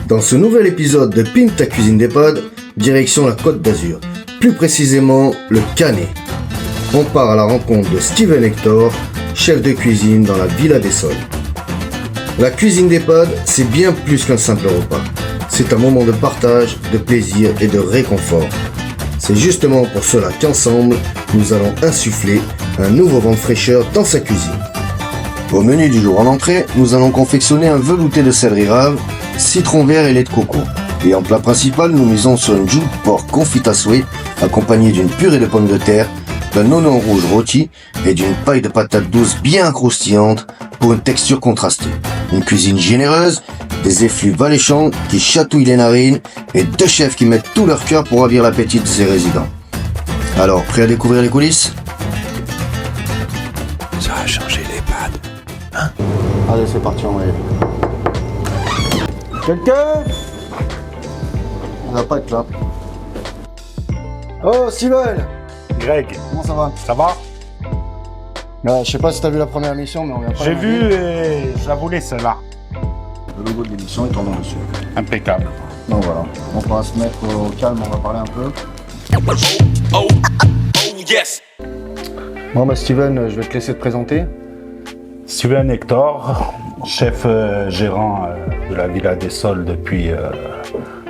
Dans ce nouvel épisode de Pimp ta cuisine d'EHPAD, direction la Côte d'Azur, plus précisément le Canet. On part à la rencontre de Steven Hector, chef de cuisine dans la Villa des Sols. La cuisine d'EHPAD, c'est bien plus qu'un simple repas. C'est un moment de partage, de plaisir et de réconfort. C'est justement pour cela qu'ensemble, nous allons insuffler un nouveau vent de fraîcheur dans sa cuisine. Au menu du jour en entrée, nous allons confectionner un velouté de céleri rave, citron vert et lait de coco. Et en plat principal, nous misons sur une joue de porc confite à souhait, accompagnée d'une purée de pommes de terre, d'un oignon rouge rôti et d'une paille de patates douces bien croustillante pour une texture contrastée. Une cuisine généreuse, des effluves alléchants qui chatouillent les narines et deux chefs qui mettent tout leur cœur pour ravir l'appétit de ses résidents. Alors, prêt à découvrir les coulisses ? Ça a changé l'EHPAD. Hein ? Allez, c'est parti, on va y aller. Quelqu'un ? On va pas être là. Oh, Steven ! Greg, Comment ça va ? ça va? Je sais pas si t'as vu la première émission, mais on vient pas. J'ai vu et je la voulais celle-là. Le logo de l'émission est en dessus. Impeccable. Donc voilà, on va se mettre au calme, on va parler un peu. Oh yes. Bon bah Steven, je vais te laisser te présenter. Steven Hector, chef gérant de la Villa des Sols depuis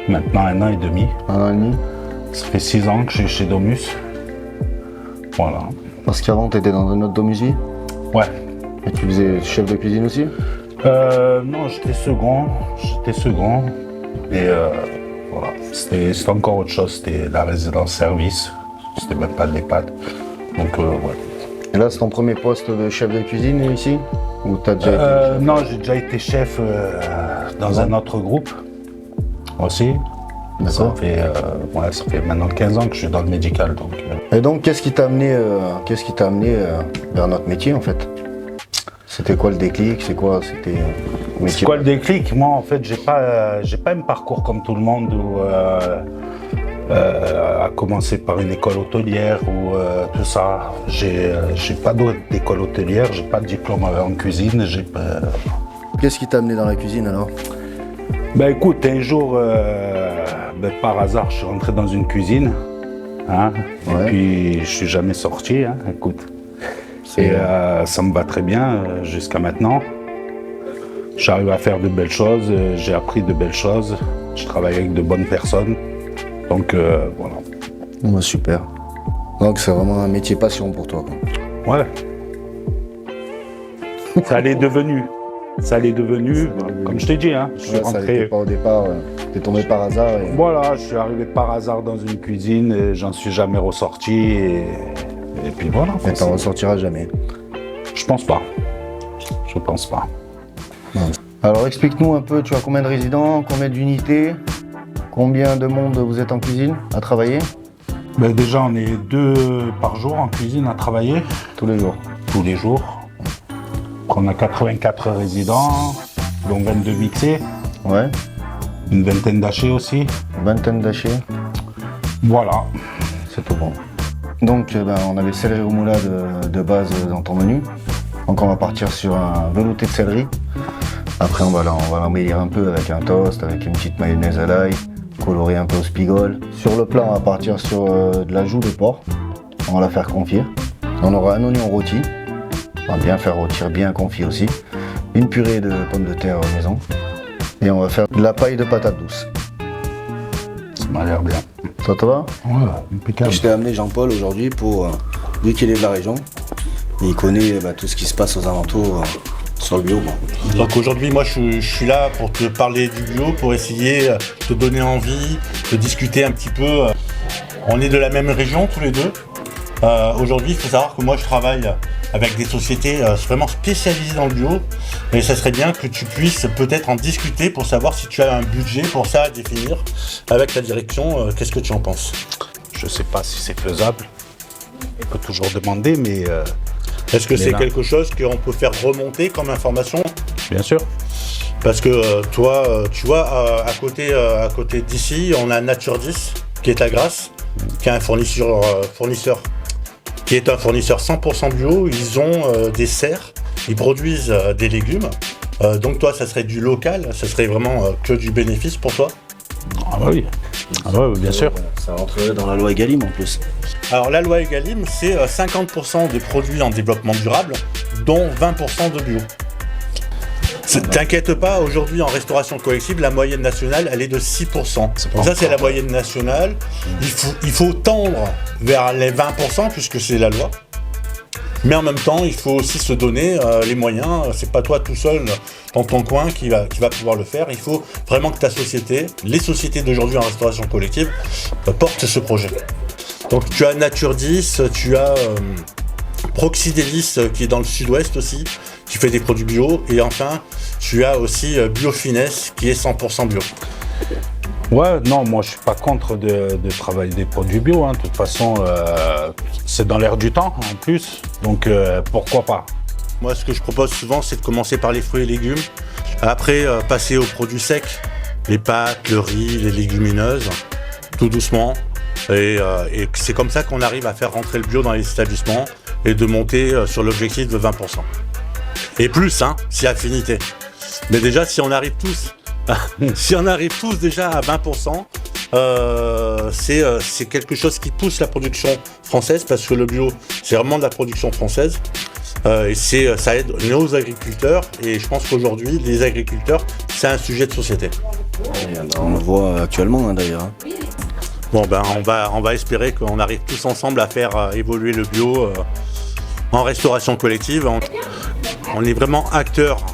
maintenant 1 an et demi. 1 an et demi. Ça fait 6 ans que je suis chez Domus. Voilà. Parce qu'avant t'étais dans un autre Domusie. Ouais. Et tu faisais chef de cuisine aussi. Non, j'étais second. Et voilà. C'était encore autre chose. C'était la résidence service. C'était même pas de l'EHPAD. Donc ouais. Et là c'est ton premier poste de chef de cuisine ici ? Ou t'as déjà été chef ? Non, j'ai déjà été chef dans un autre groupe aussi. Ça fait maintenant 15 ans que je suis dans le médical. Donc, Et donc qu'est-ce qui t'a amené, vers notre métier en fait ? C'était quoi le déclic ? C'est quoi le déclic ? Moi en fait j'ai pas un parcours comme tout le monde où à commencer par une école hôtelière ou tout ça. J'ai pas d'école hôtelière, j'ai pas de diplôme en cuisine. Qu'est-ce qui t'a amené dans la cuisine alors ? Ben écoute, un jour, par hasard, je suis rentré dans une cuisine, hein, Ouais. et puis je suis jamais sorti, hein, écoute. Et ça me va très bien jusqu'à maintenant. J'arrive à faire de belles choses, j'ai appris de belles choses, je travaille avec de bonnes personnes, donc voilà. Ouais, super. Donc c'est vraiment un métier passion pour toi, quoi. Ouais. Ça l'est devenu, comme je t'ai dit, hein, je suis Ouais, ça rentré. n'était pas au départ, t'es tombé par hasard. Et... Voilà, je suis arrivé par hasard dans une cuisine, et j'en suis jamais ressorti et puis voilà. Et t'en ressortiras jamais. Je pense pas. Alors explique-nous un peu, tu as combien de résidents, combien d'unités, combien de monde vous êtes en cuisine à travailler ? Ben déjà, on est 2 par jour en cuisine à travailler, Tous les jours. tous les jours. On a 84 résidents, dont 22 mixés, Ouais, une vingtaine d'hachés aussi. une vingtaine d'hachés, Voilà. c'est tout bon. Donc on avait céleri au moulin de base dans ton menu. Donc on va partir sur un velouté de céleri. Après on va l'embellir un peu avec un toast, avec une petite mayonnaise à l'ail, colorée un peu au spigol. Sur le plat on va partir sur de la joue de porc. On va la faire confire. On aura un oignon rôti. On va bien faire rôtir, bien confit aussi. Une purée de pommes de terre maison. Et on va faire de la paille de patates douces. Ça m'a l'air bien. Ça te va ? Ouais, impeccable. Je t'ai amené Jean-Paul aujourd'hui pour, vu qu'il est de la région, et il connaît tout ce qui se passe aux alentours sur le bio. Bon. Donc aujourd'hui, moi, je suis là pour te parler du bio, pour essayer de te donner envie, de discuter un petit peu. On est de la même région tous les deux. Aujourd'hui, il faut savoir que moi, je travaille avec des sociétés vraiment spécialisées dans le bio. Et ça serait bien que tu puisses peut-être en discuter pour savoir si tu as un budget pour ça à définir avec ta direction. Qu'est-ce que tu en penses ? Je sais pas si c'est faisable. On peut toujours demander, mais Est-ce que Mais c'est là- quelque chose qu'on peut faire remonter comme information ? bien sûr. Parce que toi, tu vois, à côté d'ici, on a Nature 10, qui est à Grasse, qui est un fournisseur qui est un fournisseur 100% bio. Ils ont des serres, ils produisent des légumes Donc toi, ça serait du local, ça serait vraiment que du bénéfice pour toi? Ah bah oui, bien sûr. Ça rentrerait dans la loi Egalim en plus. Alors la loi Egalim, c'est 50% des produits en développement durable, dont 20% de bio. T'inquiète pas, aujourd'hui en restauration collective, la moyenne nationale, elle est de 6%. Donc ça, c'est la moyenne nationale. Il faut tendre vers les 20%, puisque c'est la loi. Mais en même temps, il faut aussi se donner les moyens. C'est pas toi tout seul dans ton coin qui va pouvoir le faire. Il faut vraiment que ta société, les sociétés d'aujourd'hui en restauration collective, portent ce projet. Donc tu as Nature 10, tu as Proxydélis qui est dans le sud-ouest aussi, qui fait des produits bio. Et enfin, tu as aussi Biofinesse qui est 100% bio. Ouais, non, moi je suis pas contre de travailler des produits bio. Hein. De toute façon, c'est dans l'air du temps en plus. Donc pourquoi pas? Moi, ce que je propose souvent, c'est de commencer par les fruits et légumes. Après, passer aux produits secs, les pâtes, le riz, les légumineuses, tout doucement. Et c'est comme ça qu'on arrive à faire rentrer le bio dans les établissements et de monter sur l'objectif de 20%. Et plus, hein, si affinité. Mais déjà, si on arrive tous déjà à 20%, c'est quelque chose qui pousse la production française, parce que le bio, c'est vraiment de la production française. Et ça aide nos agriculteurs, et je pense qu'aujourd'hui, les agriculteurs, c'est un sujet de société. On le voit actuellement, hein, d'ailleurs. Hein. Bon, ben, on va espérer qu'on arrive tous ensemble à faire évoluer le bio en restauration collective. On est vraiment acteurs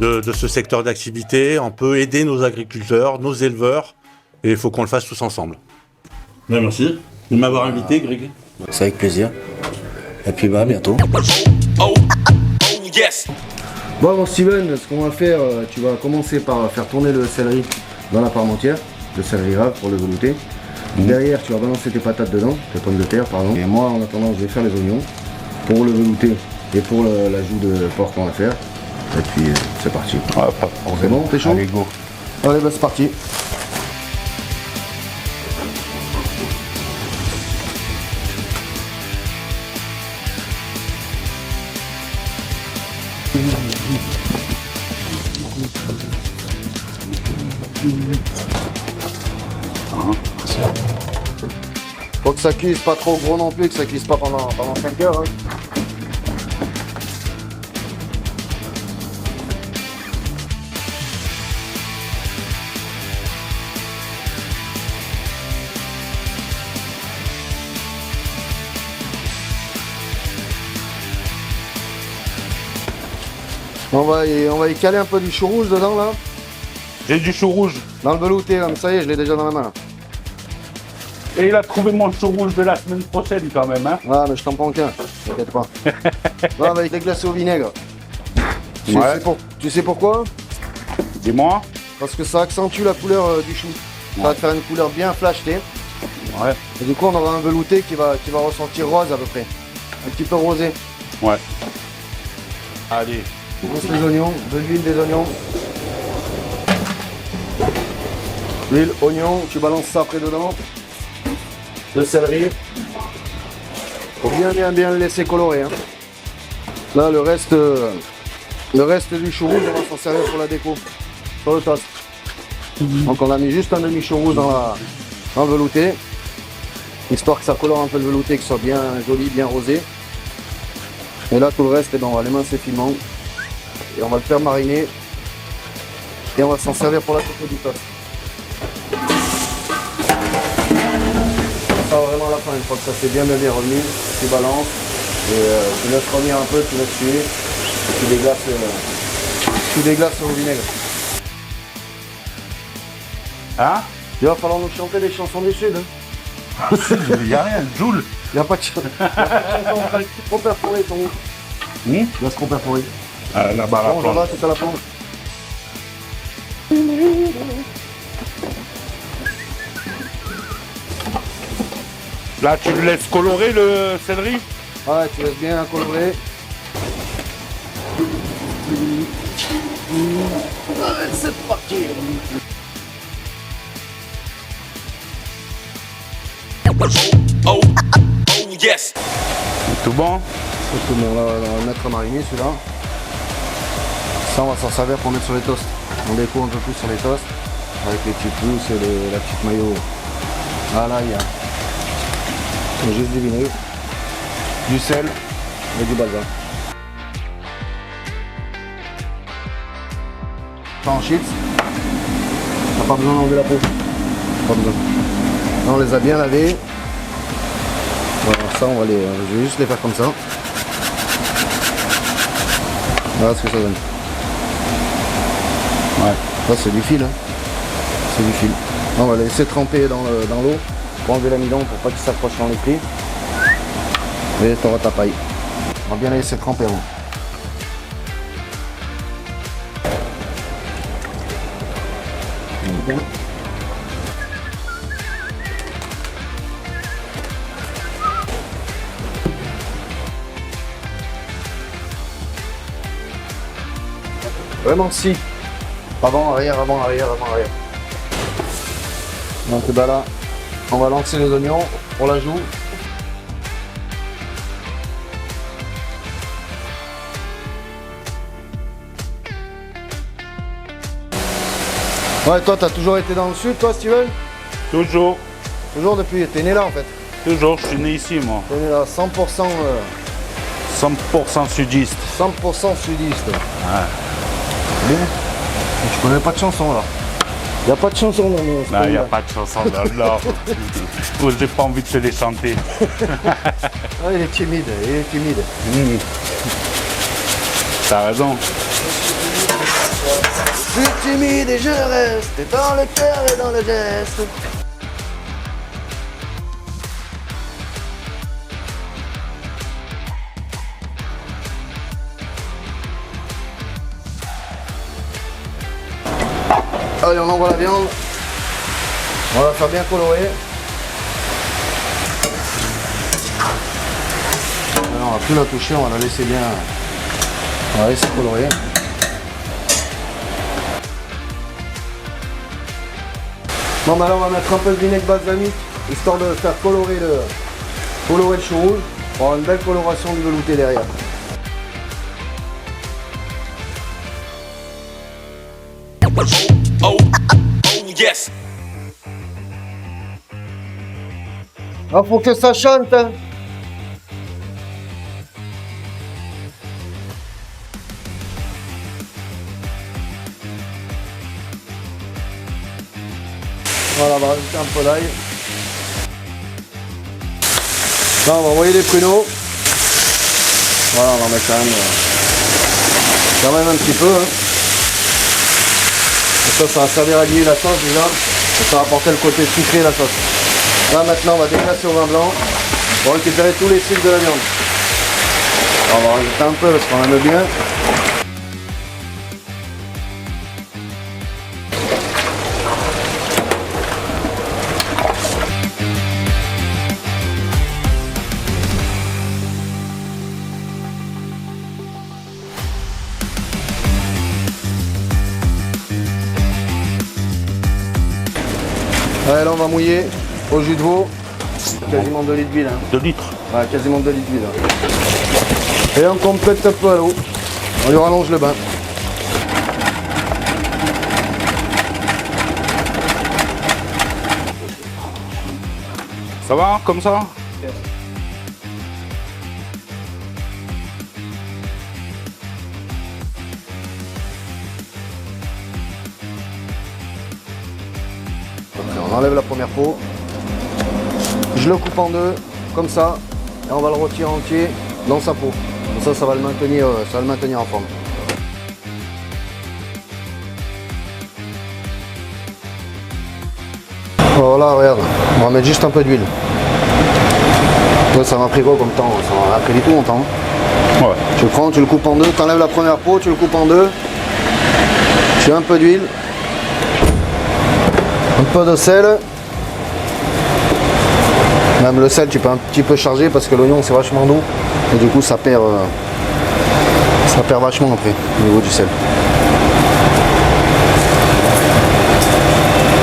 de ce secteur d'activité. On peut aider nos agriculteurs, nos éleveurs, et il faut qu'on le fasse tous ensemble. Ben, merci de m'avoir invité, Greg. C'est avec plaisir. Et puis à bientôt. Oh, yes. Bon Steven, ce qu'on va faire, tu vas commencer par faire tourner le céleri dans la parmentière, le céleri rave pour le velouter. Derrière, tu vas balancer tes patates dedans, tes pommes de terre, pardon. Et moi, en attendant, je vais faire les oignons pour le velouter et pour l'ajout de porc qu'on va faire. Et puis, c'est parti. Ouais, pas de problème. C'est bon, t'es chaud? Allez, go. Allez, bah c'est parti. Faut que ça cuise pas trop gros non plus, que ça cuise pas pendant 5 heures. Hein. On va y caler un peu du chou rouge dedans là. J'ai du chou rouge. Dans le velouté, là, mais ça y est, je l'ai déjà dans la main là. Et il a trouvé mon chou rouge de la semaine prochaine quand même, hein. Ah mais je t'en prends qu'un, t'inquiète pas. Là, on va les glacer au vinaigre. Tu sais pourquoi? Dis-moi. Parce que ça accentue la couleur du chou. Ça va te faire une couleur bien flashetée. Ouais. Et du coup on aura un velouté qui va ressentir rose à peu près. Un petit peu rosé. Ouais. Allez. Lance les oignons, de l'huile, des oignons. L'huile, oignon, tu balances ça après dedans. Le céleri. Faut bien le laisser colorer. Hein. Là le reste du chou rouge, on va s'en servir pour la déco. Sur le toast. Donc on a mis juste un demi chou rouge dans le velouté. Histoire que ça colore un peu le velouté, que ce soit bien joli, bien rosé. Et là tout le reste, on va l'émincer finement. Et on va le faire mariner. Et on va s'en servir pour la coco du toast. Ça vraiment à la fin, une fois que ça s'est bien remis, tu balances. Et tu laisses revenir un peu, tu laisses tuer. Et tu déglaces au vinaigre. Hein? Il va falloir nous chanter des chansons du Sud. Hein. Il n'y a rien, Joule. Il n'y a pas de chanson. Trop perforé ton. Laisse trop perforé. Là-bas, la Bon, plante. là, c'est à la plante. Là, tu le laisses colorer le céleri? Ouais, tu laisses bien colorer. C'est parti. Oh, yes. Tout bon? C'est bon, là, on va le mettre à mariner celui-là. Ça, on va s'en servir pour mettre sur les toasts. On découvre un peu plus sur les toasts avec les petits pousses et la petite mayo. Ah là, il y a juste du vinaigre, du sel et du balsamique. Ça en chips. On n'a pas besoin d'enlever la peau. Pas besoin. Là, on les a bien lavés. Voilà, ça, je vais juste les faire comme ça. Voilà ce que ça donne. Ouais, ça c'est du fil. Hein. C'est du fil. On va les laisser tremper dans l'eau pour enlever l'amidon pour pas qu'il s'accroche dans les plis. Et tu auras ta paille. On va bien les laisser tremper avant. Bien. Vraiment si. Avant, arrière, avant, arrière, avant, arrière. Donc bah là, on va lancer les oignons, on la joue. Ouais, toi t'as toujours été dans le sud, toi Steven? Toujours. Toujours depuis, t'es né là en fait? Toujours, je suis né ici moi. T'es né là, 100%... 100% sudiste. 100% sudiste. Ouais. Bien. Je connais pas de chanson là. Y a pas de chanson dans mon... Non, il n'y a pas de chanson dans le Nord. Oh, j'ai pas envie de te les chanter. Ah, il est timide, il est timide. T'as raison. Je suis timide et je reste dans le cœur et dans le geste. Allez, on envoie la viande. On va la faire bien colorer. Alors, on va plus la toucher, on va la laisser bien. On va la laisser colorer. Bon, bah là, on va mettre un peu de vinaigre balsamique histoire de faire colorer le chou rouge pour avoir une belle coloration du velouté derrière. Oh, yes. Ah, faut que ça chante, hein. Voilà, on va rajouter un peu d'ail. Là, on va envoyer les pruneaux. Voilà, on va en mettre quand même un petit peu. Hein. Et ça va servir à lier la sauce déjà. Et ça va apporter le côté sucré de la sauce. Là, maintenant, on va déglacer au vin blanc pour récupérer tous les sucres de la viande. On va rajouter un peu parce qu'on aime bien. Ouais, là on va mouiller au jus de veau, quasiment 2 litres d'huile. Hein. 2 litres. Ouais, quasiment 2 litres d'huile. Hein. Et on complète un peu à l'eau, on lui rallonge le bain. Ça va comme ça? On enlève la première peau, je le coupe en deux, comme ça, et on va le retirer entier dans sa peau. Comme ça, ça va le maintenir en forme. Voilà, regarde, on va mettre juste un peu d'huile. Ça m'a pris quoi comme temps? Ça m'a pris du tout mon temps. Ouais. Tu le prends, tu le coupes en deux, tu enlèves la première peau, tu le coupes en deux, tu mets un peu d'huile. Un peu de sel. Même le sel tu peux un petit peu charger parce que l'oignon c'est vachement doux et du coup ça perd vachement après au niveau du sel.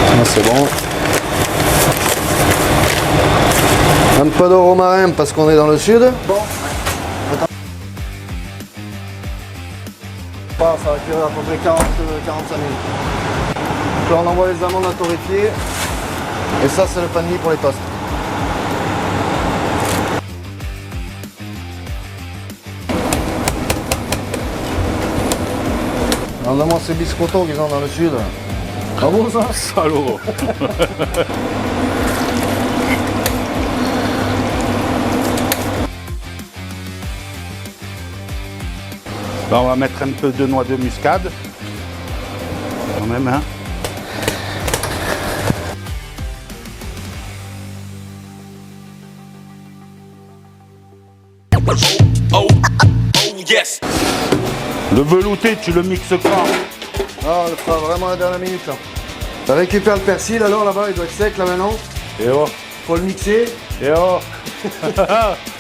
Ça c'est bon. Un peu de romarin parce qu'on est dans le sud. Bon. part, ça va cuire à peu près 45 minutes. Donc là on envoie les amandes à torréfier. Et ça c'est le pain de mie pour les toasts. Normalement c'est biscotto qu'ils ont dans le sud. Ah bon ça? Salaud. Là, on va mettre un peu de noix de muscade. Quand même, hein. Oh, yes. Le velouté, tu le mixes quand? Ah, on le fera vraiment à la dernière minute là. Ça récupère le persil alors là-bas, il doit être sec là maintenant. Et oh, Faut le mixer. et oh.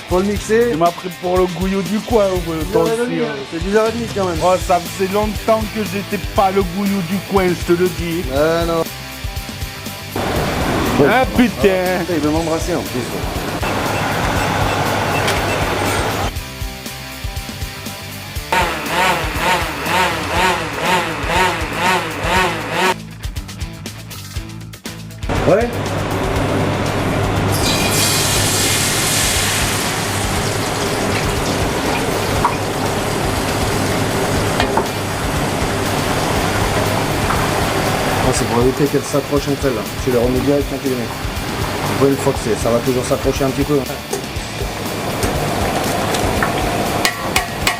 Faut le mixer. Tu m'as pris pour le gouillou du coin, toi aussi. Hein. C'est 10h30 quand même. Oh, ça faisait longtemps que j'étais pas le gouillou du coin, je te le dis. Non. Ah putain. Il veut m'embrasser en plus. Ouais. C'est pour éviter qu'elle s'accroche entre elles là. Tu les remets direct quand tu les mets. Après une fois que ça va toujours s'accrocher un petit peu.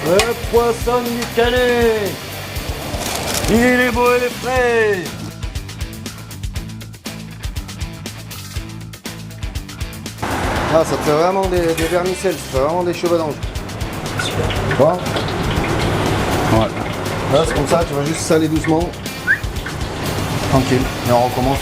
Le poisson du Canet. Il est beau et il est frais. Ah, ça te fait vraiment des vermicelles, ça te fait vraiment des cheveux d'ange. Bon. Ouais. Là, c'est comme ça, tu vas juste saler doucement. Tranquille. Et on recommence.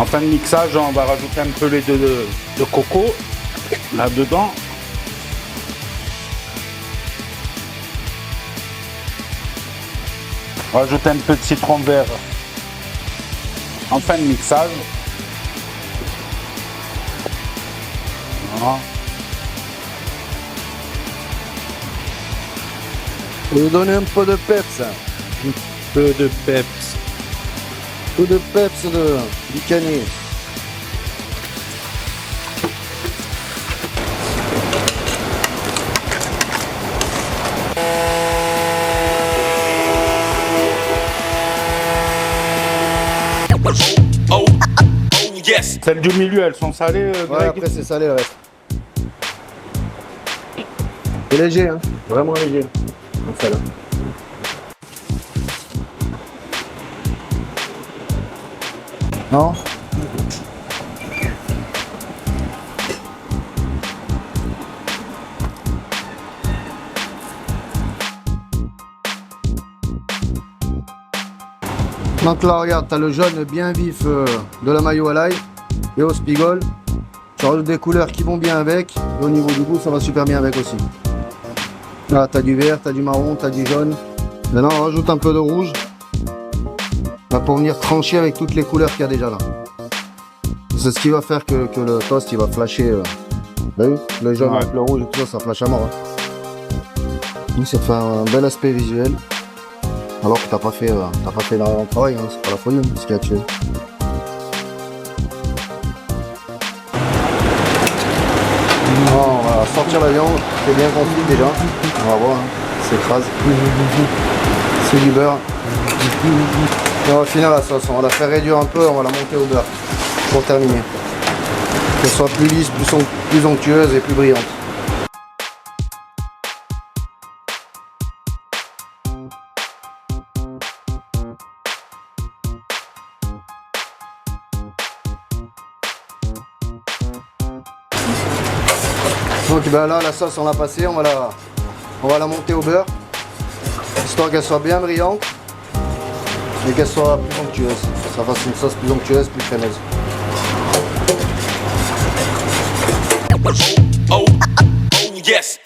En fin de mixage, on va rajouter un peu les de coco là-dedans. Rajouter un peu de citron vert en fin de mixage. Voilà. Faut lui donner un peu de peps. Un peu de peps. Un peu de peps du Canet. Oh, yes. Celles du milieu, elles sont salées, Ouais, Greg? après c'est salé le reste. C'est léger, hein. Vraiment léger. Comme ça là. Non? Donc là regarde, tu as le jaune bien vif de la mayo à l'ail et au spigol. Tu rajoutes des couleurs qui vont bien avec et au niveau du goût ça va super bien avec aussi. Là tu as du vert, tu as du marron, tu as du jaune. Maintenant on rajoute un peu de rouge. Là, pour venir trancher avec toutes les couleurs qu'il y a déjà là. C'est ce qui va faire que le toast il va flasher. Vous avez vu? Le jaune avec le rouge et tout ça, ça flash à mort. Hein. Ça fait un bel aspect visuel. Alors que t'as pas fait énormément de travail, hein. C'est pas la folie ce qu'il y a dessus. Bon, on va sortir la viande, c'est bien confit déjà. On va voir, hein. S'écrase. C'est du beurre. Et on va finir la sauce, on va la faire réduire un peu, on va la monter au beurre pour terminer. Qu'elle soit plus lisse, plus onctueuse et plus brillante. Donc ben là la sauce on l'a passée, on va On va la monter au beurre, histoire qu'elle soit bien brillante et qu'elle soit plus onctueuse. Ça fasse une sauce plus onctueuse, plus crémeuse. Oh, yes.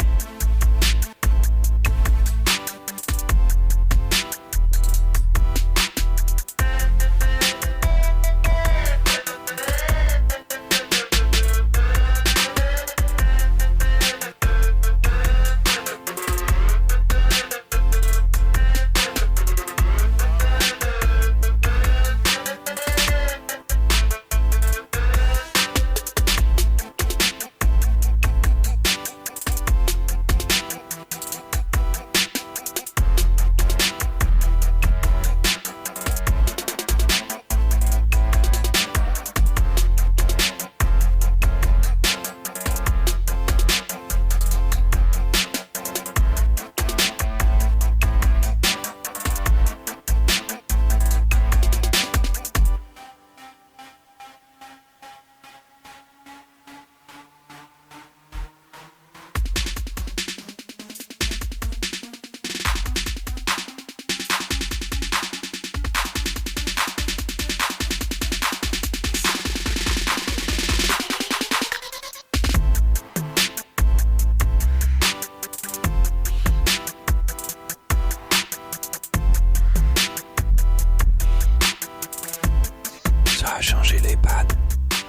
Ça a changé les pâtes.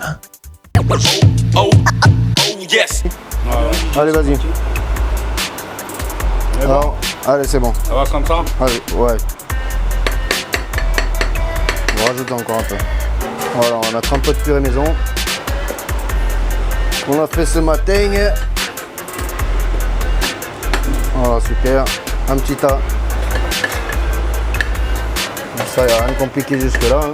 Hein? Oh, yes. Allez, vas-y. Alors, allez, c'est bon. Ça va comme ça? Allez, ouais. On va rajouter encore un peu. Voilà, on va mettre un peu de purée maison. On a fait ce matin. Voilà, super. Un petit tas. Ça, il n'y a rien de compliqué jusque là. Hein.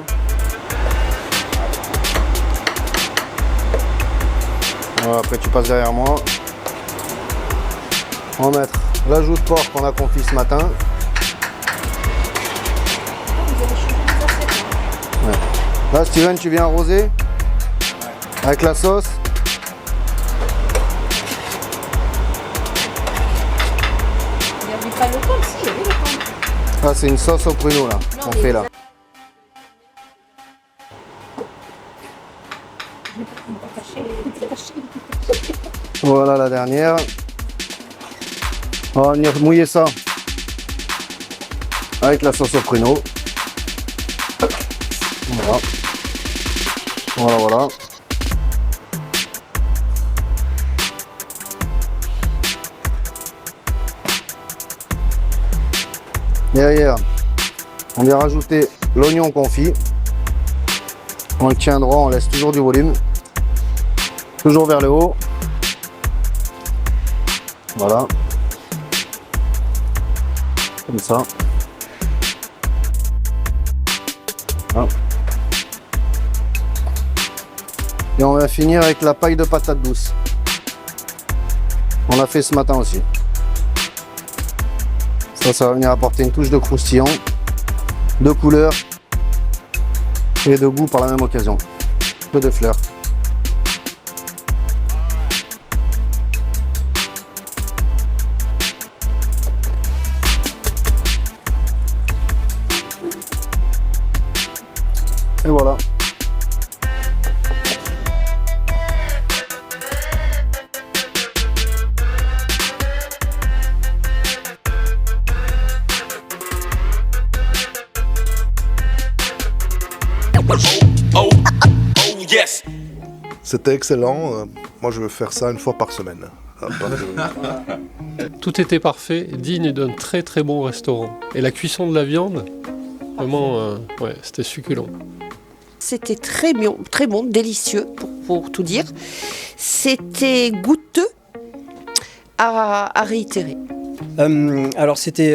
Voilà, après tu passes derrière moi. On va mettre l'ajout de porc qu'on a confit ce matin. Ouais. Là, Steven, tu viens arroser avec la sauce. Il y avait pas le pain, si, il y avait le pain. Ah, c'est une sauce au pruneau là qu'on fait là. Voilà la dernière. On va venir mouiller ça avec la sauce au pruneau. Voilà. Voilà, voilà. Derrière, on vient rajouter l'oignon confit. On le tient droit, on laisse toujours du volume. Toujours vers le haut. Voilà. Comme ça. Voilà. Et on va finir avec la paille de patate douce. On l'a fait ce matin aussi. Ça va venir apporter une touche de croustillant, de couleur et de goût par la même occasion. Un peu de fleurs. Et voilà. Oh, yes. C'était excellent. Moi, je veux faire ça une fois par semaine. Tout était parfait, digne d'un très très bon restaurant. Et la cuisson de la viande, vraiment, ouais, c'était succulent. C'était très bon, délicieux pour tout dire. C'était goûteux à réitérer. Alors c'était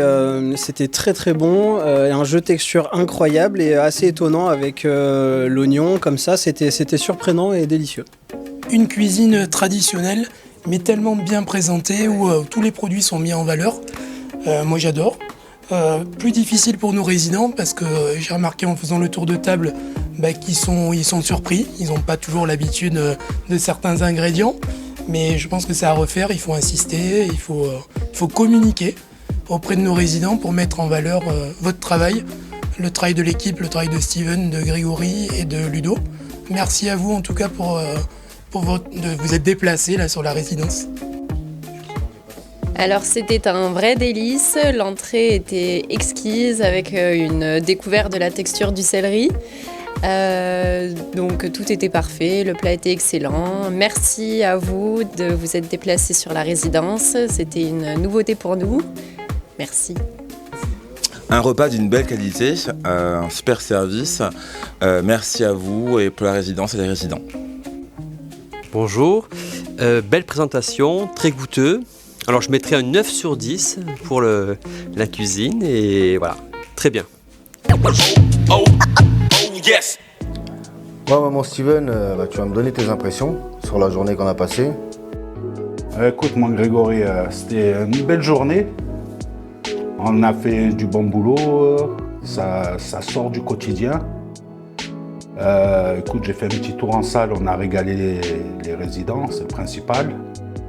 très très bon, un jeu de texture incroyable et assez étonnant avec l'oignon comme ça, c'était surprenant et délicieux. Une cuisine traditionnelle mais tellement bien présentée où tous les produits sont mis en valeur. Moi j'adore. Plus difficile pour nos résidents parce que j'ai remarqué en faisant le tour de table qu'ils sont surpris, ils n'ont pas toujours l'habitude de certains ingrédients. Mais je pense que c'est à refaire, il faut insister, il faut communiquer auprès de nos résidents pour mettre en valeur votre travail, le travail de l'équipe, le travail de Steven, de Grégory et de Ludo. Merci à vous en tout cas de vous être déplacés là sur la résidence. Alors c'était un vrai délice, l'entrée était exquise avec une découverte de la texture du céleri. Donc tout était parfait, le plat était excellent. Merci à vous de vous être déplacés sur la résidence, c'était une nouveauté pour nous. Merci. Un repas d'une belle qualité, un super service. Merci à vous et pour la résidence et les résidents. Bonjour, belle présentation, très goûteux. Alors je mettrai un 9 sur 10 pour la cuisine et voilà, très bien. Yes. Ouais, maman Steven, tu vas me donner tes impressions sur la journée qu'on a passée. Écoute, moi Grégory, c'était une belle journée. On a fait du bon boulot, ça sort du quotidien. Écoute, j'ai fait un petit tour en salle, on a régalé les résidents, c'est le principal.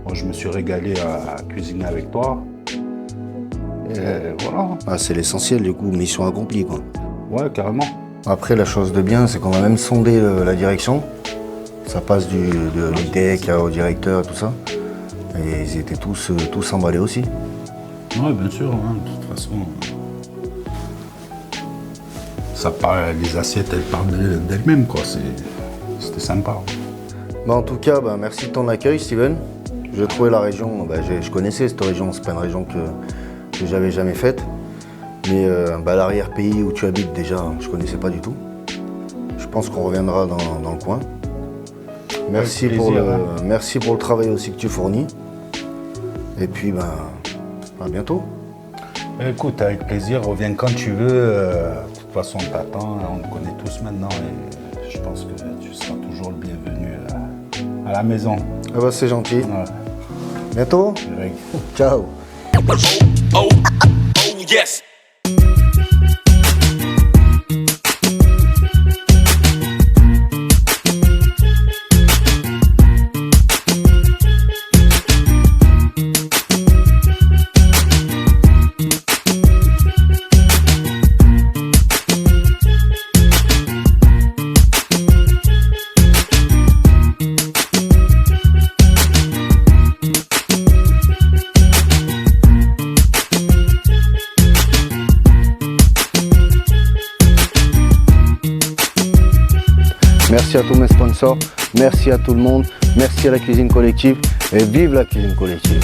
Moi, je me suis régalé à cuisiner avec toi. Et voilà. Ah, c'est l'essentiel, du coup, mission accomplie, quoi. Ouais, carrément. Après, la chose de bien, c'est qu'on a même sondé la direction. Ça passe de l'IDEC au directeur et tout ça. Et ils étaient tous emballés aussi. Ouais, bien sûr, hein, de toute façon. Ça parle, les assiettes, elles parlent d'elles-mêmes, quoi. C'était sympa. En tout cas, merci de ton accueil, Steven. Je trouvais la région, je connaissais cette région, c'est pas une région que j'avais jamais faite. Mais l'arrière-pays où tu habites déjà, je connaissais pas du tout. Je pense qu'on reviendra dans le coin. Merci, merci pour le travail aussi que tu fournis. Et puis à bientôt. Écoute, avec plaisir, reviens quand tu veux. De toute façon, on t'attend, on te connaît tous maintenant et je pense que tu seras toujours le bienvenu à la maison. Ah bah c'est gentil. Ouais. Bientôt. Ciao. Oh, yes. Merci à tous mes sponsors, merci à tout le monde, merci à la cuisine collective et vive la cuisine collective.